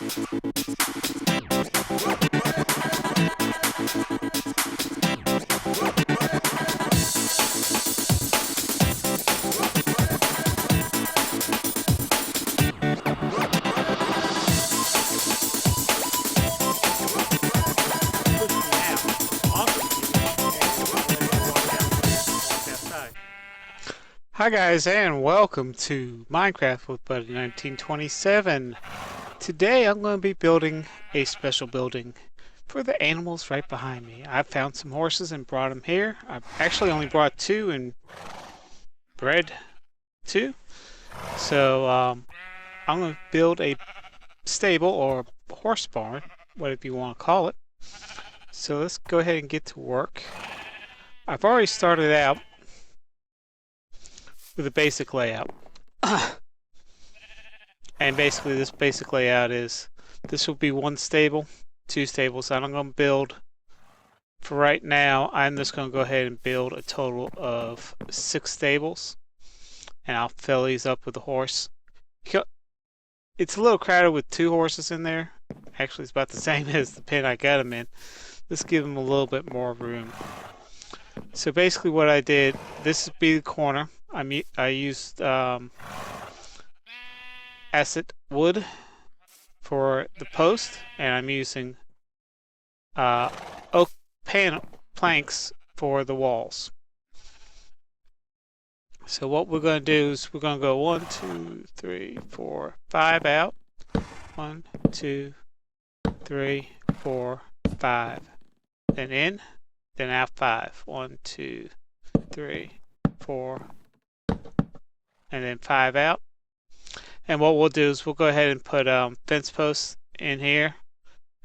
Hi guys, and welcome to Minecraft with Buddy 1927. Today I'm going to be building a special building for the animals right behind me. I found some horses and brought them here. I've actually only brought two and bred two. So I'm going to build a stable or horse barn, whatever you want to call it. So let's go ahead and get to work. I've already started out with a basic layout. And basically this basic layout is, this will be one stable, two stables. I'm going to build, for right now, I'm just going to go ahead and build a total of 6 stables. And I'll fill these up with a horse. It's a little crowded with 2 horses in there. Actually, it's about the same as the pen I got them in. Let's give them a little bit more room. So basically what I did, this would be the corner. I used acid wood for the post, and I'm using oak planks for the walls. So what we're going to do is we're going to go 1, 2, 3, 4, 5 out. 1, 2, 3, 4, 5. Then in, then out 5. 1, 2, 3, 4, and then 5 out. And what we'll do is we'll go ahead and put fence posts in here.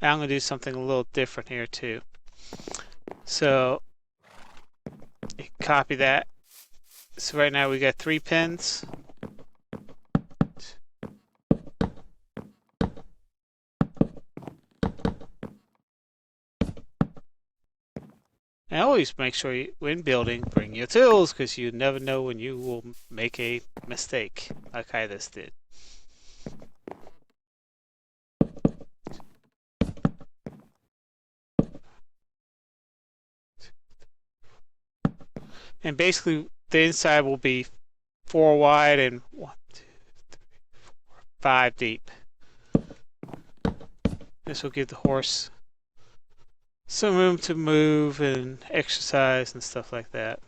And I'm going to do something a little different here too. So you can copy that. So right now we got 3 pins. And always make sure you, when building, bring your tools, because you never know when you will make a mistake like I just did. And basically the inside will be 4 wide and 1, 2, 3, 4, 5 deep. This will give the horse some room to move and exercise and stuff like that.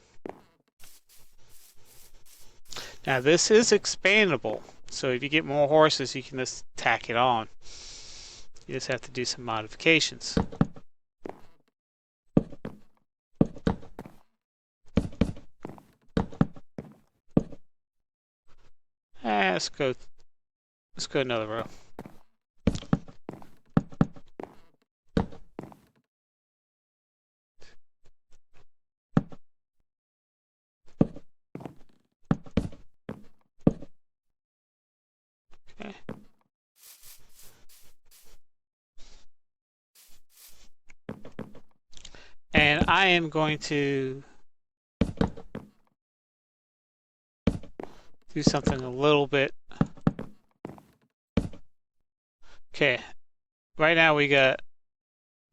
Now this is expandable, so if you get more horses you can just tack it on. You just have to do some modifications. Let's go another row. Okay. And I am going to do something a little bit. Okay, right now we got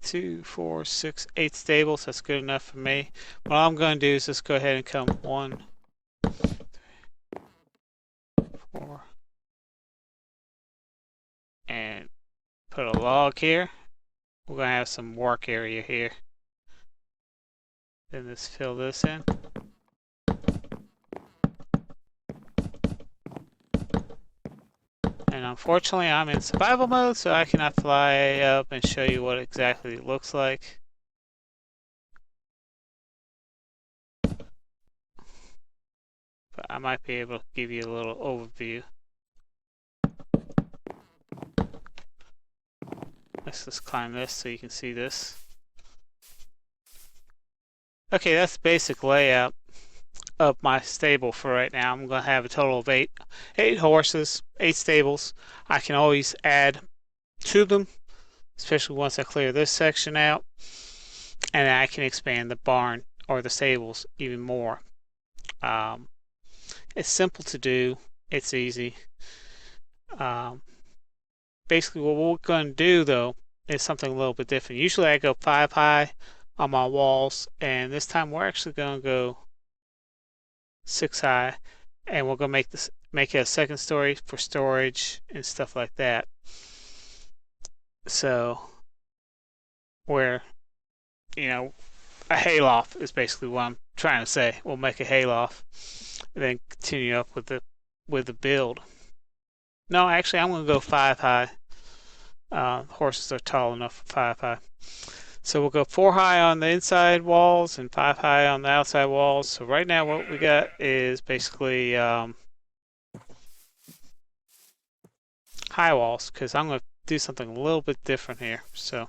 2, 4, 6, 8 stables. That's good enough for me. What I'm going to do is just go ahead and come 1, 3, 4, and put a log here. We're going to have some work area here. Then let's fill this in. And unfortunately I'm in survival mode, so I cannot fly up and show you what exactly it looks like. But I might be able to give you a little overview. Let's just climb this so you can see this. Okay, that's the basic layout of my stable for right now. I'm going to have a total of 8 horses, 8 stables. I can always add to them, especially once I clear this section out, and I can expand the barn or the stables even more. It's simple to do. It's easy. basically what we're going to do though is something a little bit different. Usually I go 5 high on my walls, and this time we're actually going to go 6 high, and we're going to make it a second story for storage and stuff like that. So where, you know, a hayloft is basically what I'm trying to say. We'll make a hayloft and then continue up with the build. No, actually I'm going to go 5 high. Horses are tall enough for 5 high. So we'll go 4 high on the inside walls and 5 high on the outside walls. So right now what we got is basically high walls, because I'm going to do something a little bit different here. So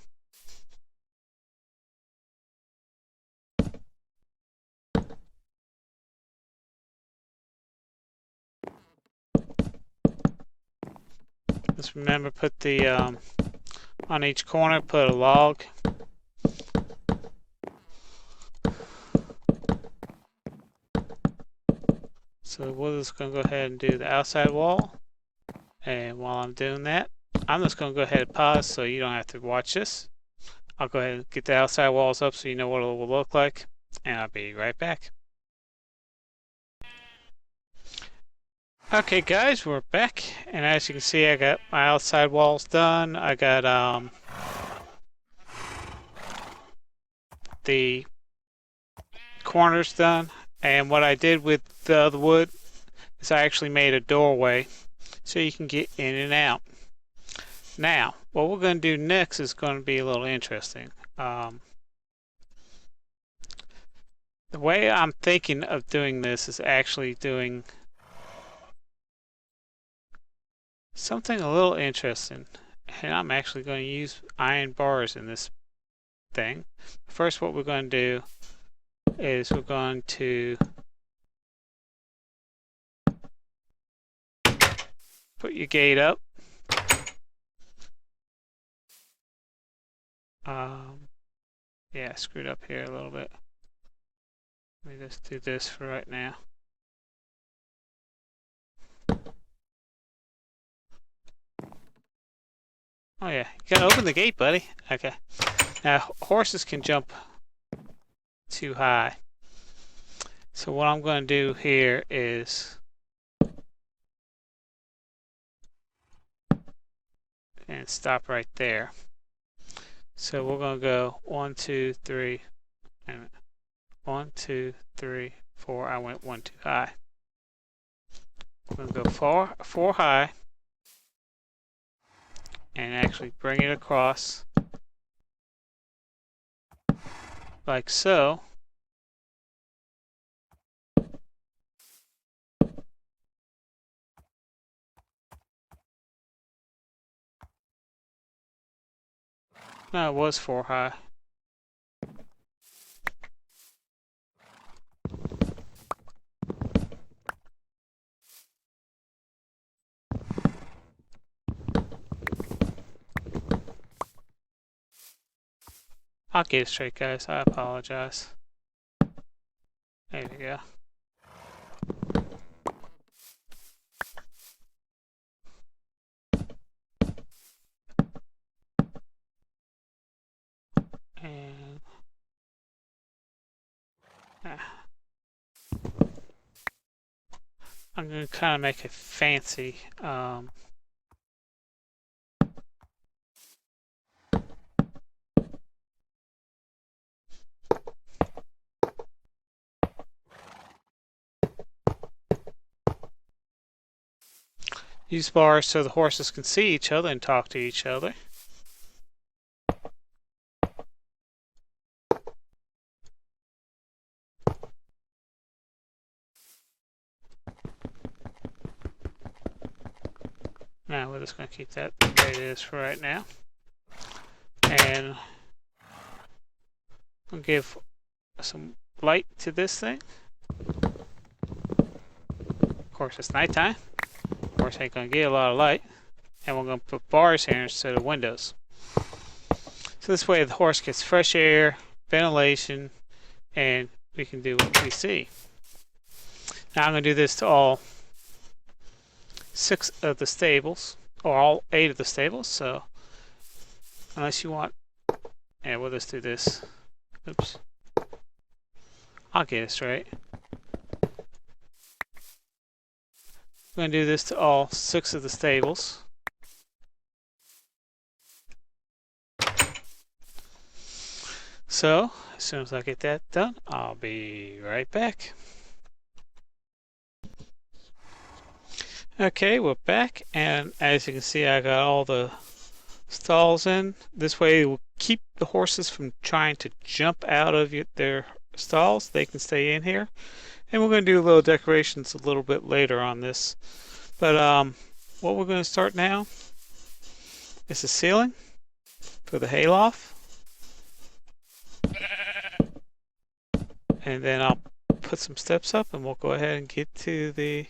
just remember, put the on each corner, put a log. So we're just going to go ahead and do the outside wall. And while I'm doing that, I'm just going to go ahead and pause so you don't have to watch this. I'll go ahead and get the outside walls up so you know what it will look like. And I'll be right back. Okay guys, we're back. And as you can see, I got my outside walls done. I got the corners done. And what I did with the wood is I actually made a doorway so you can get in and out. Now, what we're going to do next is going to be a little interesting. The way I'm thinking of doing this is actually doing something a little interesting. And I'm actually going to use iron bars in this thing. First, what we're going to do is we're going to put your gate up. Yeah, screwed up here a little bit. Let me just do this for right now. Oh yeah, you gotta open the gate, buddy. Okay. Now, horses can jump too high. So what I'm going to do here is and stop right there. So we're going to go 1, 2, 3, and 1, 2, 3, 4. I went 1 too high. We're going to go 4 high and actually bring it across like so. No, it was 4 high. I'll get it straight, guys. I apologize. There we go. And I'm going to kind of make it fancy. Use bars so the horses can see each other and talk to each other. Now we're just going to keep that the way it is for right now. And we'll give some light to this thing. Of course, it's nighttime. Of course, ain't going to get a lot of light. And we're going to put bars here instead of windows. So this way the horse gets fresh air, ventilation, and we can do what we see. Now I'm going to do this to all 6 of the stables. or all 8 of the stables. So unless you want, yeah, we'll just do this. Oops, I'll get it straight. We're going to do this to all 6 of the stables. So as soon as I get that done, I'll be right back. Okay, we're back, and as you can see, I got all the stalls in. This way we'll keep the horses from trying to jump out of their stalls. They can stay in here. And we're going to do little decorations a little bit later on this. But what we're going to start now is the ceiling for the hayloft. And then I'll put some steps up and we'll go ahead and get to the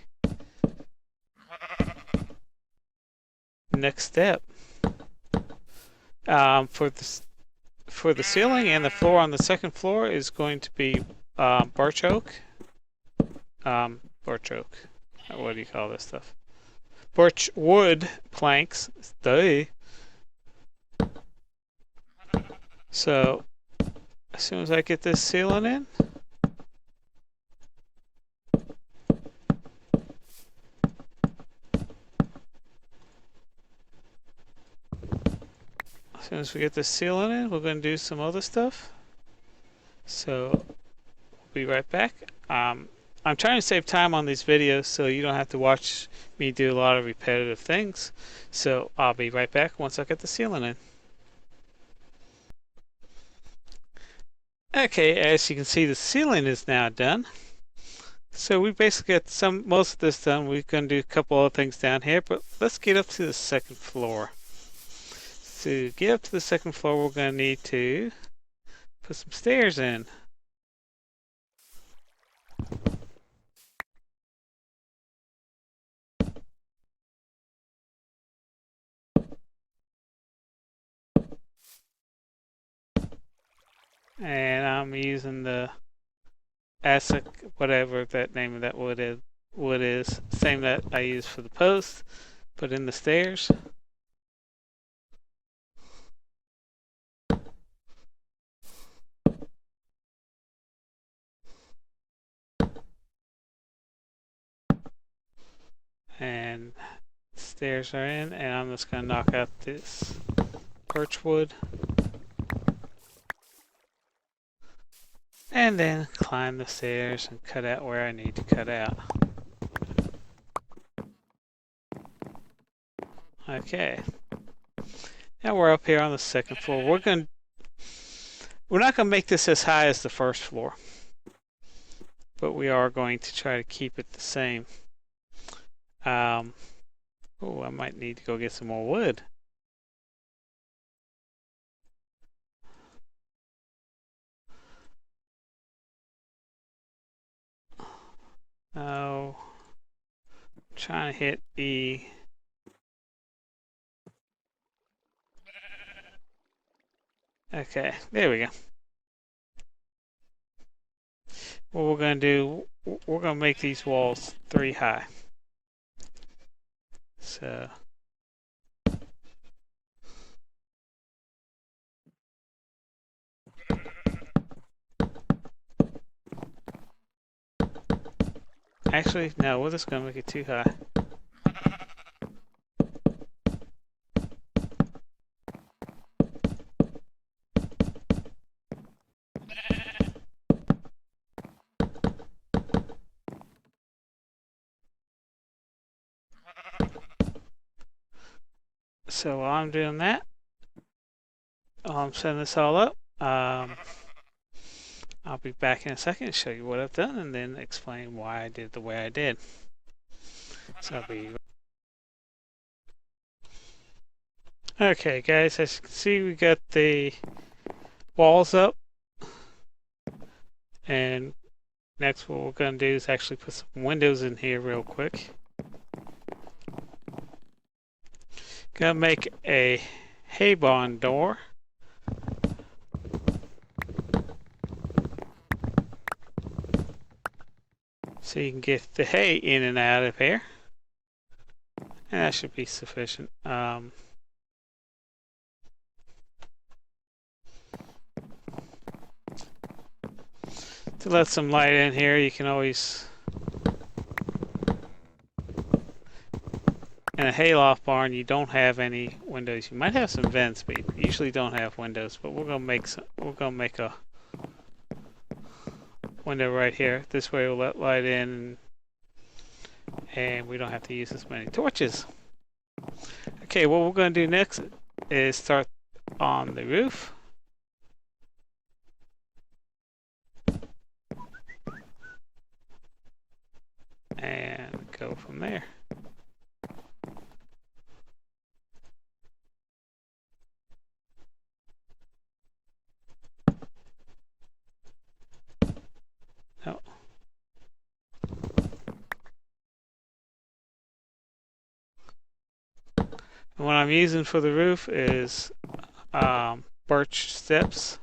next step. For the ceiling and the floor on the second floor is going to be birch oak. Birch oak. What do you call this stuff? Birch wood planks. So as soon as I get this ceiling in, as soon as we get the ceiling in, we're going to do some other stuff. So we'll be right back. I'm trying to save time on these videos so you don't have to watch me do a lot of repetitive things. So I'll be right back once I get the ceiling in. Okay, as you can see, the ceiling is now done. So we basically got most of this done. We're going to do a couple other things down here, but let's get up to the second floor. To get up to the second floor, we're going to need to put some stairs in. And I'm using the ASIC, whatever that name of that wood is, same that I use for the post, put in the stairs. And stairs are in, and I'm just going to knock out this birch wood. And then climb the stairs and cut out where I need to cut out. Okay. Now we're up here on the second floor. We're not going to make this as high as the first floor, but we are going to try to keep it the same. Oh, I might need to go get some more wood. Oh, I'm trying to hit E. Okay, there we go. What we're going to do, we're going to make these walls 3 high. So actually, no, we're just going to make it 2 high. So while I'm doing that, I'm setting this all up. I'll be back in a second to show you what I've done and then explain why I did the way I did. So I'll be... Okay guys, as you can see, we got the walls up. And next what we're going to do is actually put some windows in here real quick. Gonna make a hay barn door. So you can get the hay in and out of here. And that should be sufficient. To let some light in here, you can always, in a hayloft barn, you don't have any windows. You might have some vents, but you usually don't have windows. But we're gonna make a window right here. This way, we'll let light in, and we don't have to use as many torches. Okay, what we're gonna do next is start on the roof. And go from there. Oh. And what I'm using for the roof is birch steps.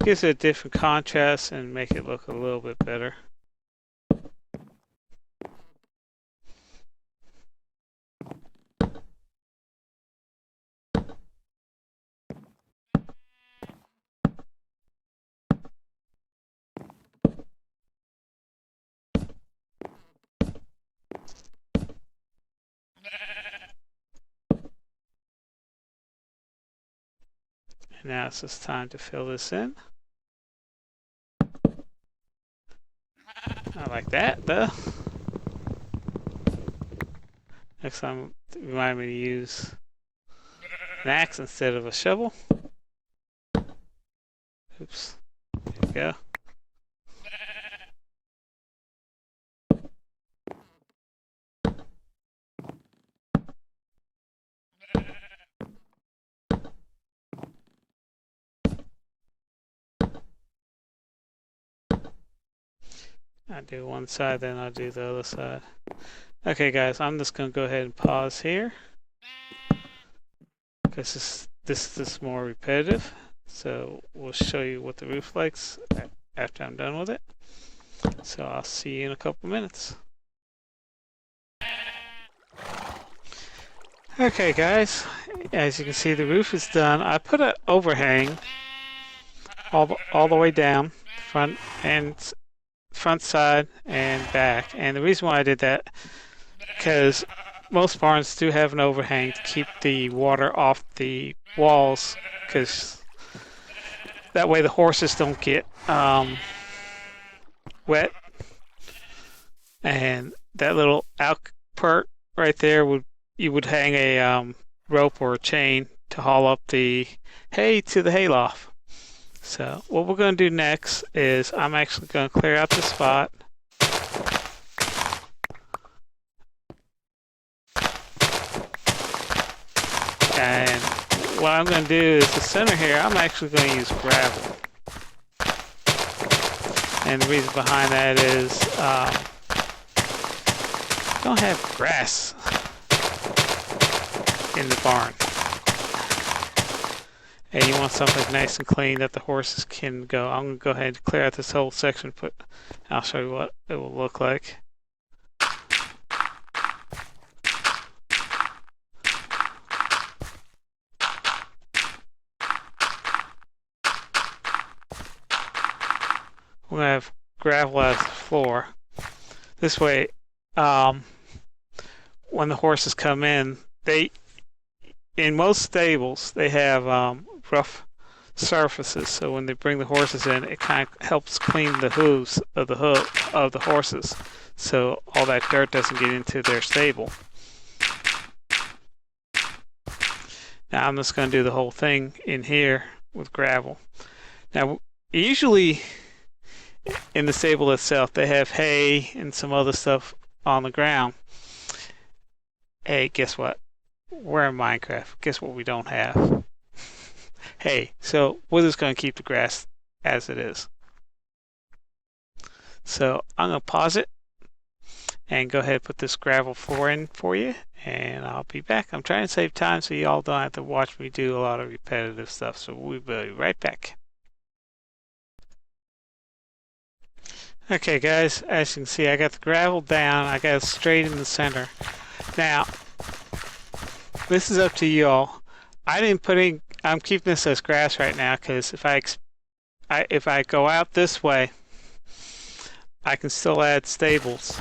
Gives it a different contrast and make it look a little bit better. And now it's just time to fill this in. I like that, though. Next time, remind me to use an axe instead of a shovel. Oops. There we go. I do one side, then I'll do the other side. Okay, guys, I'm just going to go ahead and pause here because this is more repetitive. So we'll show you what the roof likes after I'm done with it. So I'll see you in a couple minutes. Okay, guys, as you can see, the roof is done. I put an overhang all the way down, front side and back. And the reason why I did that, because most barns do have an overhang to keep the water off the walls, because that way the horses don't get wet. And that little output right there you would hang a rope or a chain to haul up the hay to the hayloft. So what we're going to do next is I'm actually going to clear out the spot. And what I'm going to do is the center here, I'm actually going to use gravel. And the reason behind that is don't have grass in the barn. And you want something nice and clean that the horses can go. I'm going to go ahead and clear out this whole section. I'll show you what it will look like. We're going to have gravel as the floor. This way, when the horses come in most stables, they have rough surfaces, so when they bring the horses in, it kind of helps clean the hooves of the horses, so all that dirt doesn't get into their stable. Now I'm just going to do the whole thing in here with gravel. Now usually in the stable itself they have hay and some other stuff on the ground. Hey, guess what? We're in Minecraft. Guess what we don't have? Hey, so we're just going to keep the grass as it is. So I'm going to pause it and go ahead and put this gravel floor in for you, and I'll be back. I'm trying to save time so you all don't have to watch me do a lot of repetitive stuff, so we'll be right back. Okay guys, as you can see, I got the gravel down, I got it straight in the center. Now, this is up to y'all. I didn't put in. I'm keeping this as grass right now because if I go out this way, I can still add stables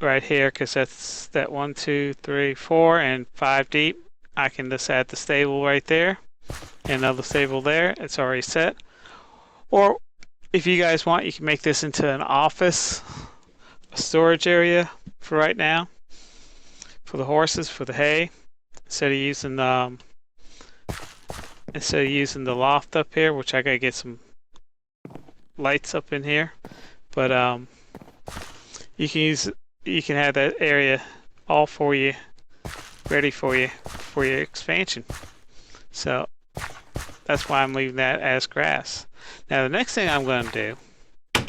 right here because that's that 1, 2, 3, 4, and 5 deep. I can just add the stable right there and another stable there. It's already set. Or if you guys want, you can make this into an office, a storage area for right now for the horses, for the hay, instead of using the loft up here, which I gotta get some lights up in here. But you can have that area all for you, ready for your expansion. So that's why I'm leaving that as grass. Now the next thing I'm going to do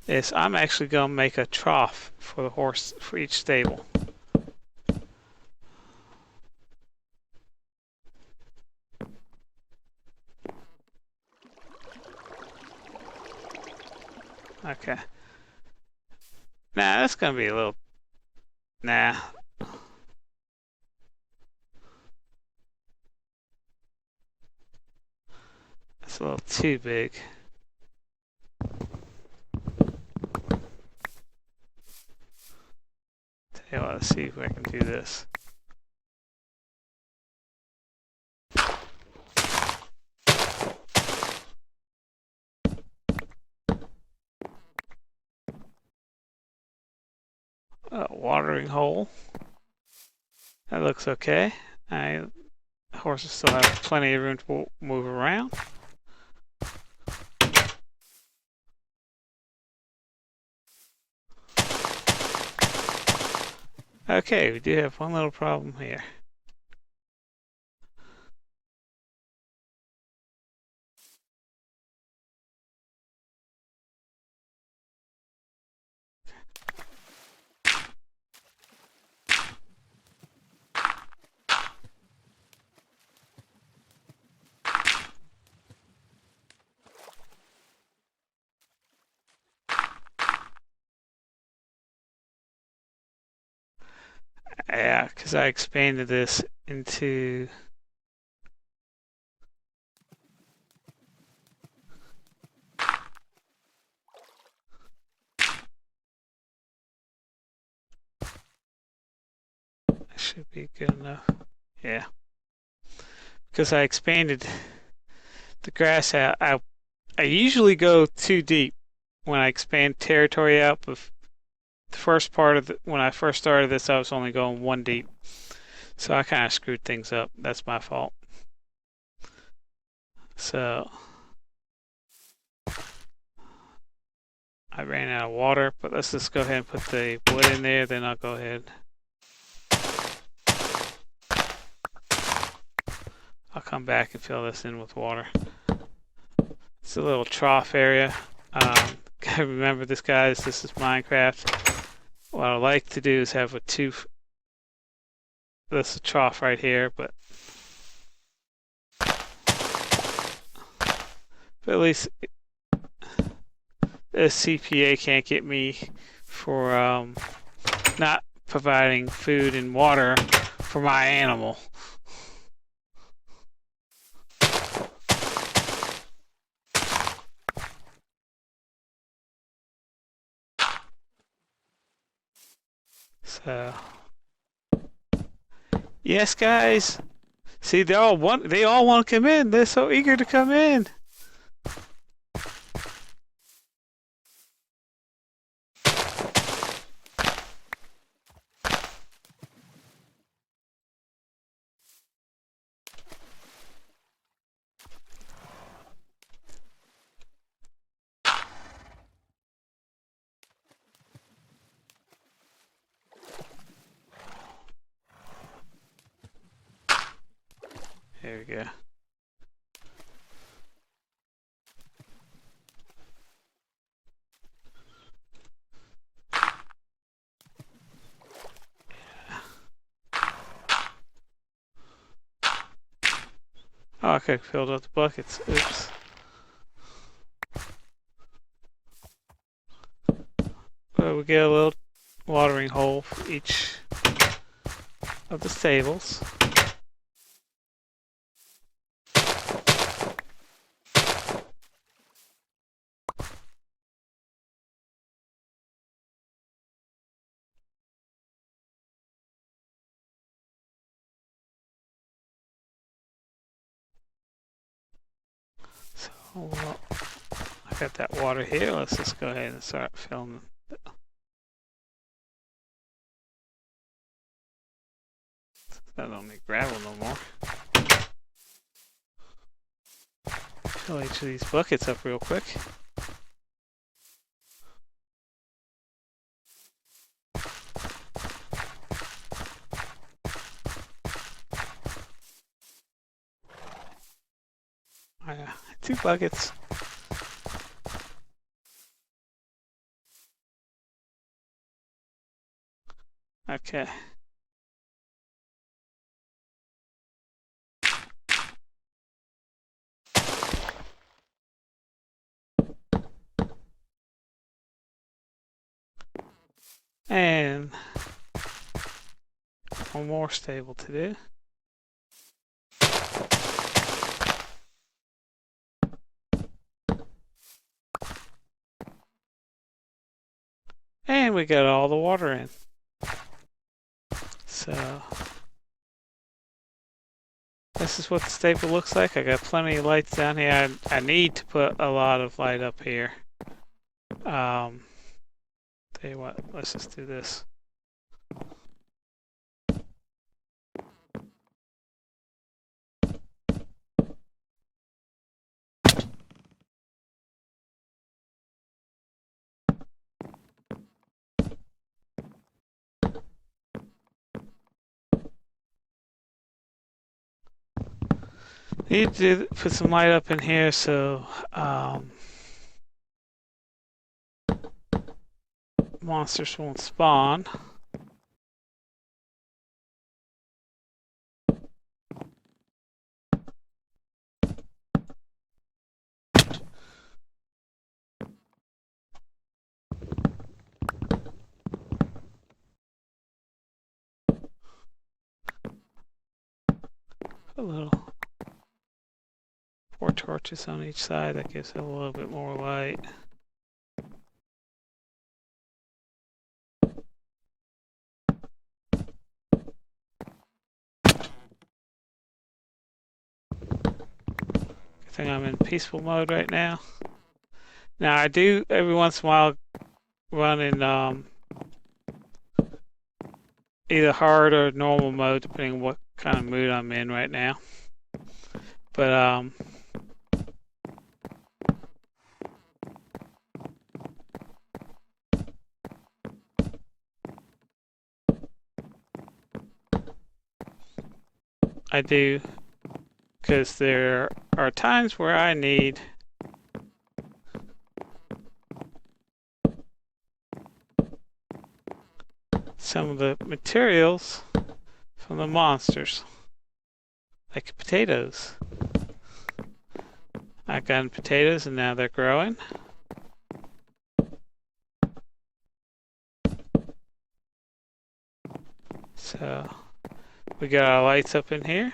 is I'm actually going to make a trough for the horse for each stable. Okay. Nah, that's going to be a little... Nah. That's a little too big. Tell you what, let's see if I can do this. A watering hole. That looks okay. Horses still have plenty of room to move around. Okay, we do have one little problem here. Yeah, because I expanded this into... Should be good enough. Yeah. Because I expanded the grass out. I usually go too deep when I expand territory out, but the first part of when I first started this, I was only going 1 deep. So I kind of screwed things up. That's my fault. So I ran out of water, but let's just go ahead and put the wood in there, then I'll go ahead. I'll come back and fill this in with water. It's a little trough area. Gotta remember this, guys. This is Minecraft. What I like to do is have this trough right here, but at least the CPA can't get me for not providing food and water for my animal. So, yes, guys. See, they all want to come in. They're so eager to come in. There we go. Oh, I could have filled up the buckets. Oops. Well, we get a little watering hole for each of the stables. So I got that water here. Let's just go ahead and start filling. I don't need gravel no more. Fill each of these buckets up real quick. Yeah, 2 buckets. Okay. And one more stable to do. And we got all the water in. So this is what the stable looks like. I got plenty of lights down here. I need to put a lot of light up here. Tell you what, let's just do this. Need to put some light up in here so monsters won't spawn. A little 4 torches on each side. That gives it a little bit more light. I think I'm in peaceful mode right now. Now I do every once in a while run in either hard or normal mode, depending on what kind of mood I'm in right now. But I do, because there are times where I need some of the materials from the monsters, like potatoes. I've gotten potatoes and now they're growing. So we got our lights up in here.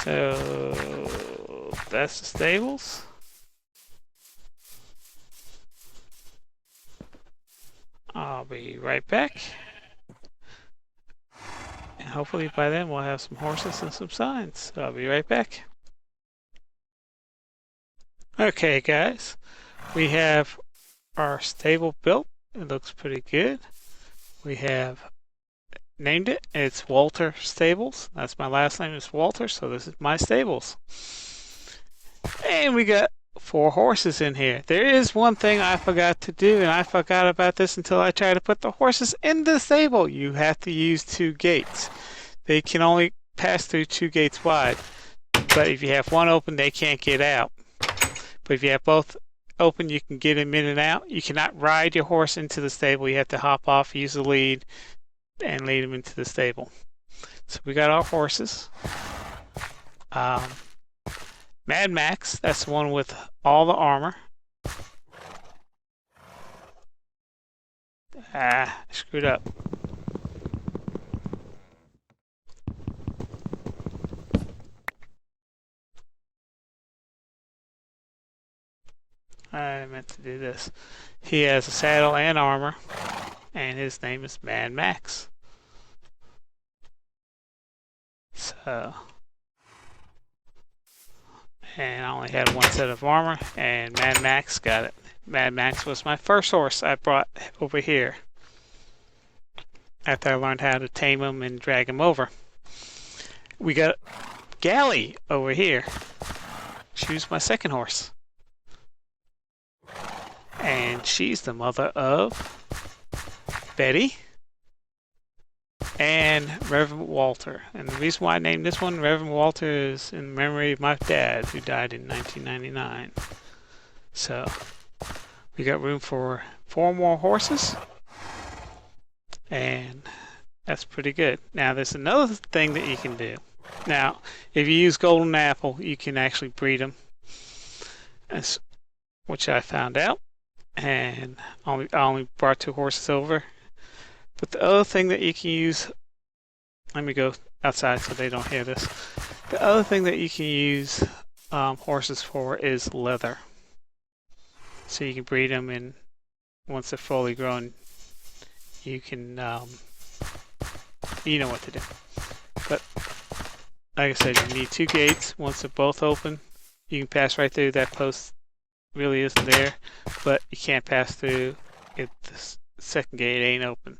So that's the stables. I'll be right back. And hopefully by then we'll have some horses and some signs. So I'll be right back. Okay guys, we have our stable built. It looks pretty good. We have named it. It's Walter Stables. That's my last name is Walter, so this is my stables. And we got 4 horses in here. There is one thing I forgot to do, and I forgot about this until I tried to put the horses in the stable. You have to use 2 gates. They can only pass through 2 gates wide. But if you have one open, they can't get out. But if you have both open, you can get them in and out. You cannot ride your horse into the stable. You have to hop off, use the lead, and lead them into the stable. So we got our horses. Mad Max, that's the one with all the armor. Ah, I screwed up. I meant to do this. He has a saddle and armor, and his name is Mad Max. So, and I only had one set of armor, and Mad Max got it. Mad Max was my first horse I brought over here after I learned how to tame him and drag him over. We got Galley over here. She was my second horse. And she's the mother of Betty and Reverend Walter. And the reason why I named this one Reverend Walter is in memory of my dad, who died in 1999. So we got room for 4 more horses, and that's pretty good. Now there's another thing that you can do. Now, if you use Golden Apple, you can actually breed them, which I found out, and I only brought 2 horses over. But the other thing that you can use, let me go outside so they don't hear this. The other thing that you can use horses for is leather. So you can breed them, and once they're fully grown, you can, you know what to do. But like I said, you need 2 gates. Once they're both open, you can pass right through. That post really isn't there, but you can't pass through if the second gate ain't open.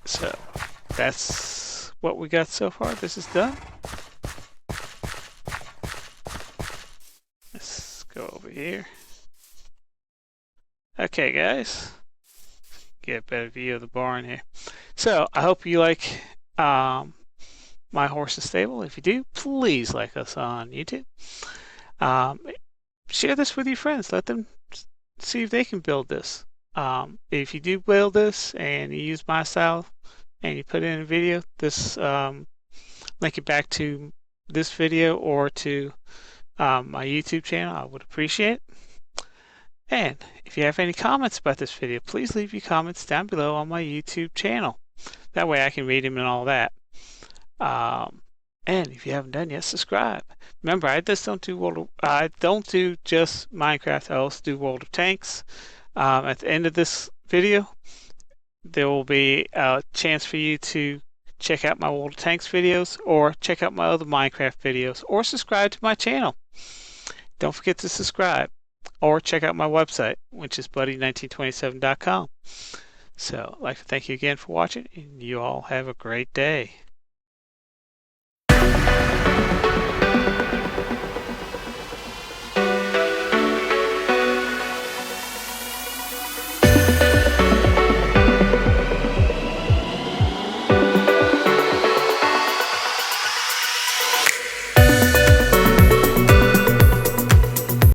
So that's what we got so far. This is done. Let's go over here. Okay, guys, get a better view of the barn here. So I hope you like my horse's stable. If you do, please like us on YouTube. Share this with your friends. Let them see if they can build this. If you do build this and you use my style and you put it in a video, this link it back to this video or to my YouTube channel. I would appreciate it. And if you have any comments about this video, please leave your comments down below on my YouTube channel. That way I can read them and all that. And if you haven't done yet, subscribe. Remember, I don't do just Minecraft. I also do World of Tanks. At the end of this video, there will be a chance for you to check out my World of Tanks videos, or check out my other Minecraft videos, or subscribe to my channel. Don't forget to subscribe, or check out my website, which is buddy1927.com. So I'd like to thank you again for watching, and you all have a great day.